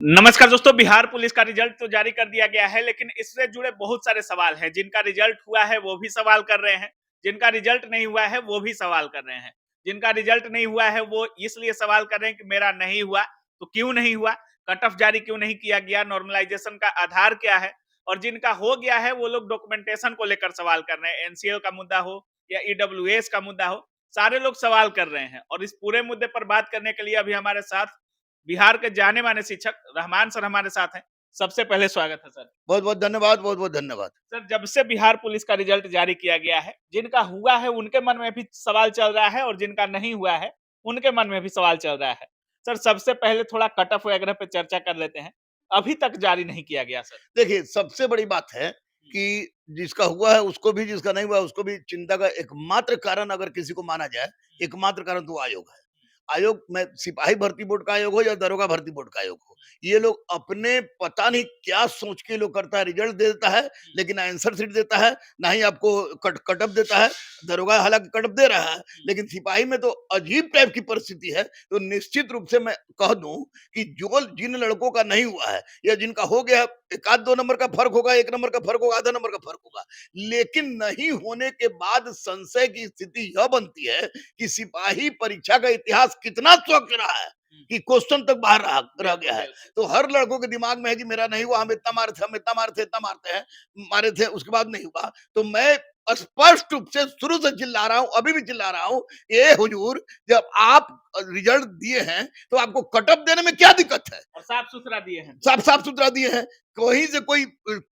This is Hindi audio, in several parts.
नमस्कार दोस्तों, बिहार पुलिस का रिजल्ट तो जारी कर दिया गया है, लेकिन इससे जुड़े बहुत सारे सवाल हैं। जिनका रिजल्ट हुआ है वो भी सवाल कर रहे हैं, जिनका रिजल्ट नहीं हुआ है वो भी सवाल कर रहे हैं। जिनका रिजल्ट नहीं हुआ है वो इसलिए सवाल कर रहे हैं कि मेरा नहीं हुआ, तो क्यों नहीं हुआ? कट ऑफ जारी क्यों नहीं किया गया? नॉर्मलाइजेशन का आधार क्या है? और जिनका हो गया है वो लोग डॉक्यूमेंटेशन को लेकर सवाल कर रहे हैं। एनसीएल का मुद्दा हो या ईडब्ल्यूएस का मुद्दा हो, सारे लोग सवाल कर रहे हैं। और इस पूरे मुद्दे पर बात करने के लिए अभी हमारे साथ बिहार के जाने-माने शिक्षक रहमान सर हमारे साथ हैं। सबसे पहले स्वागत है सर। बहुत-बहुत धन्यवाद, बहुत-बहुत धन्यवाद। सर, जब से बिहार पुलिस का रिजल्ट जारी किया गया है, जिनका हुआ है उनके मन में भी सवाल चल रहा है और जिनका नहीं हुआ है, उनके मन में भी सवाल चल रहा है। सर, सबसे पहले थोड़ा कट ऑफ वगैरह पे चर्चा कर लेते हैं। अभी तक जारी नहीं किया गया सर। देखिए, सबसे बड़ी बात है कि जिसका हुआ है उसको भी, जिसका नहीं हुआ है उसको भी चिंता का एकमात्र कारण अगर किसी को माना जाए, एकमात्र कारण तो आयोग है। आयोग में सिपाही भर्ती बोर्ड का आयोग हो या दरोगा भर्ती बोर्ड का आयोग हो, ये लोग अपने पता नहीं क्या सोच के लोग करता है, रिजल्ट दे देता है, लेकिन ना आंसर शीट देता है, ना ही आपको कट ऑफ देता है। दरोगा हालाँकि कट ऑफ दे रहा है, लेकिन सिपाही में तो अजीब टाइप की परिस्थिति है। तो निश्चित रूप से मैं कह दूँ कि जो जिन लड़कों का नहीं हुआ है या जिनका हो गया, 1 आध 2 नंबर का फ़र्क होगा, 1 नंबर का फ़र्क होगा, आधा नंबर का फ़र्क होगा। लेकिन नहीं होने के बाद संशय की स्थिति यह बनती है कि सिपाही परीक्षा का इतिहास कितना स्वच्छ रहा है कि क्वेश्चन तक बाहर रह गया है। बिल्कुल। तो हर लड़कों के दिमाग में है कि मेरा नहीं हुआ, हम इतना मारे थे, हम इतना मारे थे, इतना मारते हैं, मारे थे, उसके बाद नहीं हुआ। तो मैं स्पष्ट रूप से शुरू से चिल्ला रहा हूँ, अभी भी चिल्ला रहा हूँ, ए हुजूर, जब आप रिजल्ट दिए हैं तो आपको कट ऑफ देने में क्या दिक्कत है? और साफ-सुथरा दिए हैं। साफ सुथरा दिए हैं, कहीं से कोई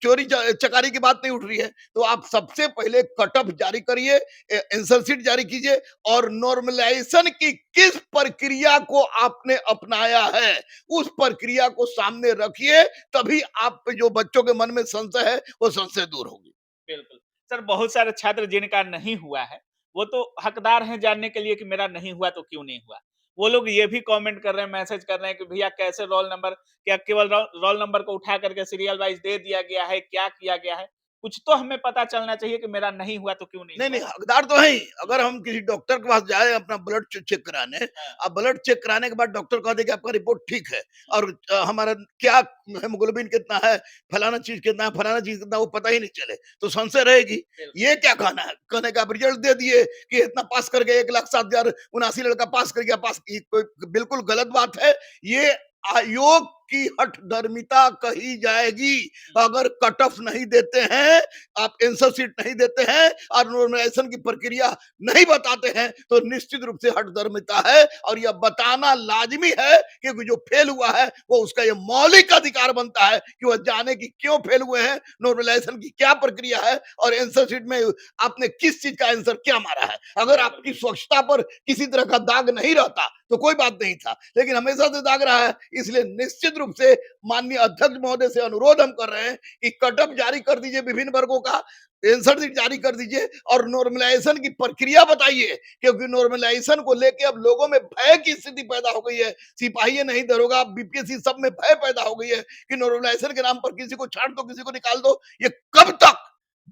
चोरी चकारी की बात नहीं उठ रही है। तो आप सबसे पहले कट ऑफ जारी करिए, आंसर शीट जारी कीजिए और नॉर्मलाइजेशन की किस प्रक्रिया को आपने अपनाया है उस प्रक्रिया को सामने रखिए, तभी आप पे जो बच्चों के मन में संशय है वो संशय दूर होगी। बिल्कुल। सर, बहुत सारे छात्र जिनका नहीं हुआ है, वो तो हकदार हैं जानने के लिए कि मेरा नहीं हुआ तो क्यों नहीं हुआ। वो लोग ये भी कमेंट कर रहे हैं, मैसेज कर रहे हैं कि भैया कैसे रोल नंबर, क्या केवल रोल नंबर को उठा करके सीरियल वाइज़ दे दिया गया है, क्या किया गया है? कुछ तो हमें पता चलना चाहिए कि मेरा नहीं हुआ तो क्यों नहीं नहीं, हुआ? नहीं, हकदार तो है ही। अगर हम किसी डॉक्टर के पास जाए अपना ब्लड चेक कराने, हाँ। अब ब्लड चेक कराने के बाद डॉक्टर कह दे कि आपका रिपोर्ट ठीक है और हमारा क्या हीमोग्लोबिन कितना है, फलाना चीज़ कितना है, फलाना चीज़ कितना है, वो पता ही नहीं चले, तो संशय रहेगी। बिल्कुल। ये क्या कहना है? कहने का आप रिजल्ट दे दिए कि इतना पास कर गए, 1,07,079 लड़का पास कर गया, पास, ये कोई बिल्कुल गलत बात है। ये आयोग की हठधर्मिता कही जाएगी। अगर कट ऑफ नहीं देते हैं, आप आंसर शीट नहीं देते हैं और नॉर्मलाइजेशन की प्रक्रिया नहीं बताते हैं, तो निश्चित रूप से हठधर्मिता है और यह बताना लाजमी है, क्योंकि जो फेल हुआ है वो उसका ये मौलिक अधिकार बनता है कि वह जाने की क्यों फेल हुए हैं, नॉर्मलाइजेशन की क्या प्रक्रिया है और आंसर शीट में आपने किस चीज का आंसर क्या मारा है। अगर बिल्कुल, आपकी बिल्कुल। स्वच्छता पर किसी तरह का दाग नहीं रहता तो कोई बात नहीं था, लेकिन हमेशा से दाग रहा है। इसलिए निश्चित रूप से माननीय अध्यक्ष महोदय से अनुरोध हम कर रहे हैं कि कट ऑफ जारी कर दीजिए विभिन्न वर्गों का, आंसर शीट जारी कर दीजिए और नॉर्मलाइजेशन की प्रक्रिया बताइए, क्योंकि नॉर्मलाइजेशन को लेके अब लोगों में भय की स्थिति पैदा हो गई है। सिपाही नहीं, दरोगा, बीपीएससी, सब में भय पैदा हो गई है कि नॉर्मलाइजेशन के नाम पर किसी को छांट दो, किसी को निकाल दो। ये कब तक?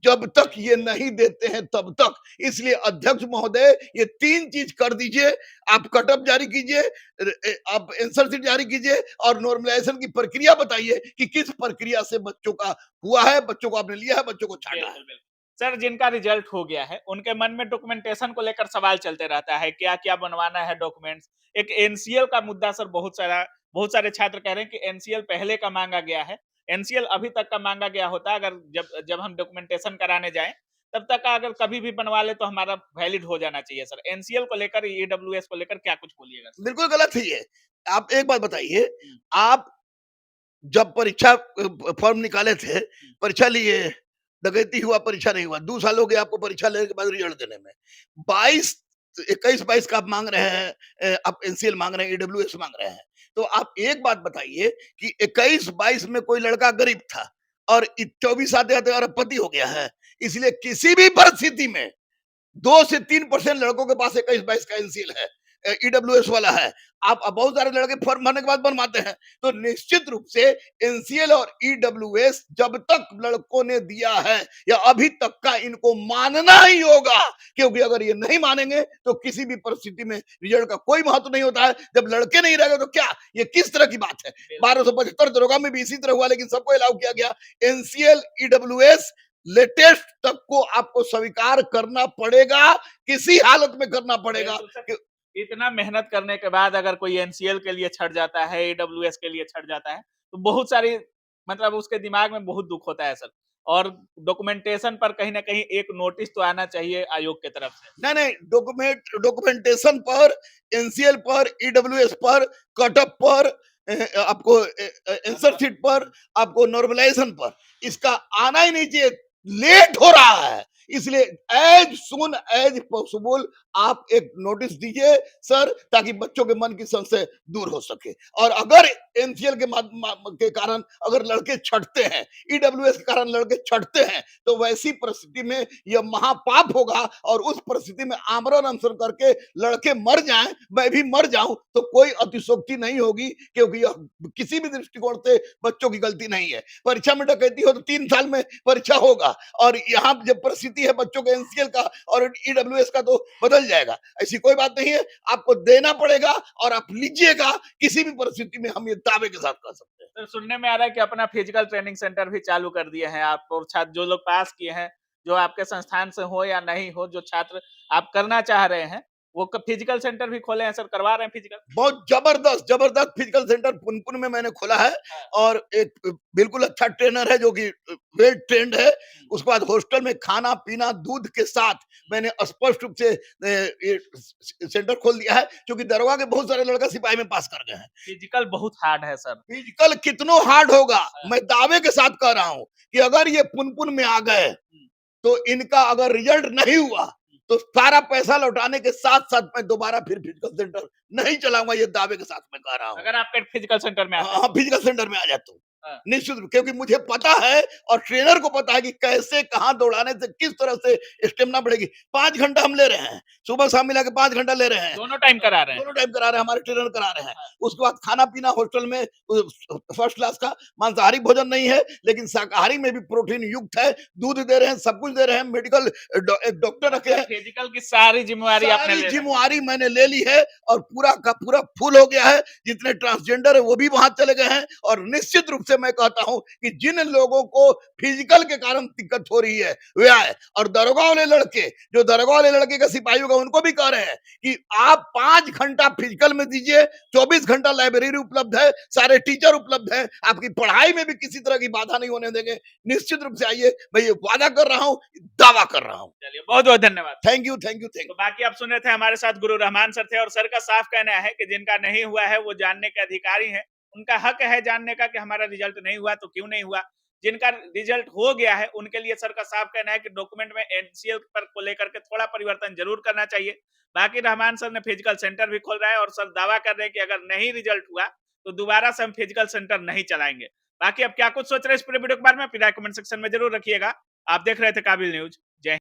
जब तक ये नहीं देते हैं तब तक। इसलिए अध्यक्ष महोदय, ये 3 चीज कर दीजिए। आप कट ऑफ जारी कीजिए, आप आंसर शीट जारी कीजिए और नॉर्मलाइजेशन की प्रक्रिया बताइए कि किस प्रक्रिया से बच्चों का हुआ है, बच्चों को आपने लिया है, बच्चों को छांटा है। बिल्कुल, बिल्कुल। सर, जिनका रिजल्ट हो गया है, उनके मन में डॉक्यूमेंटेशन को लेकर सवाल चलते रहता है, क्या-क्या बनवाना है डॉक्यूमेंट्स। एक एनसीएल का मुद्दा सर, बहुत सारे छात्र कह रहे हैं कि एनसीएल पहले का माँगा गया है। एनसीएल अभी तक का माँगा गया होता, अगर जब जब हम डॉक्यूमेंटेशन कराने जाएँ, तब तक का अगर कभी भी बनवा लें तो हमारा वैलिड हो जाना चाहिए सर। एनसीएल को लेकर, ईडब्ल्यूएस को लेकर क्या कुछ बोलिएगा सर? बिल्कुल गलत है ये। आप एक बात बताइए, हुँ, आप जब परीक्षा फॉर्म निकाले थे, हुँ, परीक्षा लिए, डकैती हुआ, परीक्षा नहीं हुआ, 2 साल हो गए आपको परीक्षा लेने के बाद रिजल्ट देने में। 22 21-22 का आप माँग रहे हैं, आप एनसीएल माँग रहे हैं, ईडब्ल्यूएस माँग रहे हैं। तो आप एक बात बताइए कि 21-22 में कोई लड़का गरीब था और 24 आते-आते अरबपति हो गया है। इसलिए किसी भी परिस्थिति में 2 से 3% लड़कों के पास 21-22 का एनसीएल है। ईडब्ल्यूएस वाला है, आप बहुत सारे लड़के फॉर्म भरने के बाद बनवाते हैं, तो निश्चित रूप से एनसीएल और ईडब्ल्यूएस जब तक लड़कों ने दिया है या अभी तक का इनको मानना ही होगा, क्योंकि अगर ये नहीं मानेंगे तो किसी भी परिस्थिति में रिजल्ट का कोई महत्व नहीं होता है। जब लड़के नहीं रहेंगे तो क्या, ये किस तरह की बात है? 1275 दरोगा में भी इसी तरह हुआ, लेकिन सबको अलाउ किया गया। एनसीएल ईडब्ल्यूएस लेटेस्ट तक को आपको स्वीकार करना पड़ेगा, किसी हालत में करना पड़ेगा। इतना मेहनत करने के बाद अगर कोई एनसीएल के लिए छट जाता है, ईडब्ल्यूएस के लिए छट जाता है, तो बहुत सारी मतलब उसके दिमाग में बहुत दुख होता है सर। और डॉक्यूमेंटेशन पर कहीं ना कहीं एक नोटिस तो आना चाहिए आयोग की तरफ से। नहीं, डॉक्यूमेंटेशन पर, एनसीएल पर, ईडब्ल्यूएस पर, कटअप पर, आपको आंसर शीट पर, आपको नॉर्मलाइजेशन पर, इसका आना ही नहीं चाहिए। लेट हो रहा है, इसलिए एज सुन एज पॉसिबल आप एक नोटिस दीजिए सर, ताकि बच्चों के मन की संशय दूर हो सके। और अगर एनसीएल के कारण अगर लड़के छटते हैं, ईडब्ल्यूएस के कारण लड़के छटते हैं, तो वैसी परिस्थिति में यह महापाप होगा, और उस परिस्थिति में आमरण अनशन करके लड़के मर जाएं, मैं भी मर जाऊं, तो कोई अतिशोक्ति नहीं होगी, क्योंकि यह किसी भी दृष्टिकोण से बच्चों की गलती नहीं है। परीक्षा में डकैती हो तो 3 साल में परीक्षा होगा, और यहाँ जब परिस्थिति है बच्चों के एनसीएल का और ईडब्ल्यूएस का, तो बदल जाएगा। ऐसी कोई बात नहीं है, आपको देना पड़ेगा और आप लीजिएगा। किसी भी परिस्थिति में हम ये दावे के साथ कर सकते हैं। तो सुनने में आ रहा है कि अपना फिजिकल ट्रेनिंग सेंटर भी चालू कर दिए हैं आप, और छात्र जो लोग पास किए हैं, जो आपके संस्थान से हो या नहीं हो, जो छात्र आप करना चाह रहे हैं, वो फिजिकल सेंटर भी खोले हैं सर, करवा रहे हैं फिजिकल? बहुत जबरदस्त फिजिकल सेंटर पुनपुन में मैंने खोला है, और एक बिल्कुल अच्छा ट्रेनर है जो कि वेल ट्रेंड है। उसके बाद हॉस्टल में खाना पीना दूध के साथ मैंने स्पष्ट रूप से ये सेंटर खोल दिया है, क्योंकि दरोगा के बहुत सारे लड़का सिपाही में पास कर गए हैं। फिजिकल बहुत हार्ड है सर। फिजिकल कितनो हार्ड होगा, मैं दावे के साथ कह रहा हूं कि अगर ये पुनपुन में आ गए तो इनका अगर रिजल्ट नहीं हुआ तो सारा पैसा लौटाने के साथ साथ मैं दोबारा फिर फिजिकल सेंटर नहीं चलाऊंगा, ये दावे के साथ मैं कह रहा हूं। अगर आपके फिजिकल सेंटर में हाँ, फिजिकल सेंटर में आ जाता हूँ हाँ। निश्चित रूप, क्योंकि मुझे पता है और ट्रेनर को पता है कि कैसे कहाँ दौड़ाने से किस तरह से स्टेमिना बढ़ेगी। 5 घंटा हम ले रहे हैं, सुबह शाम मिला के 5 घंटा ले रहे हैं, दोनों टाइम करा रहे हैं। दोनों टाइम करा रहे हैं, हमारे ट्रेनर करा रहे हैं। उसके बाद खाना पीना हॉस्टल में फर्स्ट क्लास का, मांसाहारी भोजन नहीं है, लेकिन शाकाहारी में भी प्रोटीन युक्त है, दूध दे रहे हैं, सब कुछ दे रहे हैं। मेडिकल एक डॉक्टर रखे हैं। फिजिकल की सारी जिम्मेवारी आपने ले ली। जिम्मेवारी मैंने ले ली है, और पूरा का पूरा फुल हो गया है। जितने ट्रांसजेंडर है वो भी वहां चले गए हैं, और निश्चित रूप से मैं कहता हूं कि जिन लोगों को फिजिकल के कारण दिक्कत हो रही है वे आए। और दरोगा वाले लड़के, जो दरोगा वाले लड़के का सिपाही होगा, उनको भी कह रहे हैं कि आप 5 घंटा फिजिकल में दीजिए, 24 घंटा लाइब्रेरी उपलब्ध है, सारे टीचर उपलब्ध है, आपकी पढ़ाई में भी किसी तरह की बाधा नहीं होने देंगे। निश्चित रूप से आइए, मैं ये वादा कर रहा हूं, दावा कर रहा हूं। चलिए, बहुत बहुत धन्यवाद। Thank you. तो बाकी आप सुन रहे थे, हमारे साथ गुरु रहमान सर थे, और सर का साफ कहना है कि जिनका नहीं हुआ है वो जानने के अधिकारी हैं। उनका हक है जानने का कि हमारा रिजल्ट नहीं हुआ तो क्यों नहीं हुआ। जिनका रिजल्ट हो गया है उनके लिए सर का साफ कहना है कि डॉक्यूमेंट में एनसीएल पर को लेकर के थोड़ा परिवर्तन जरूर करना चाहिए। बाकी रहमान सर ने फिजिकल सेंटर भी खोल रहा है, और सर दावा कर रहे हैं कि अगर नहीं रिजल्ट हुआ तो दोबारा से हम फिजिकल सेंटर नहीं चलाएंगे। बाकी अब क्या कुछ सोच रहे हैं इस पूरे वीडियो के बारे में, कमेंट सेक्शन में जरूर रखिएगा। आप देख रहे थे काबिल न्यूज। जय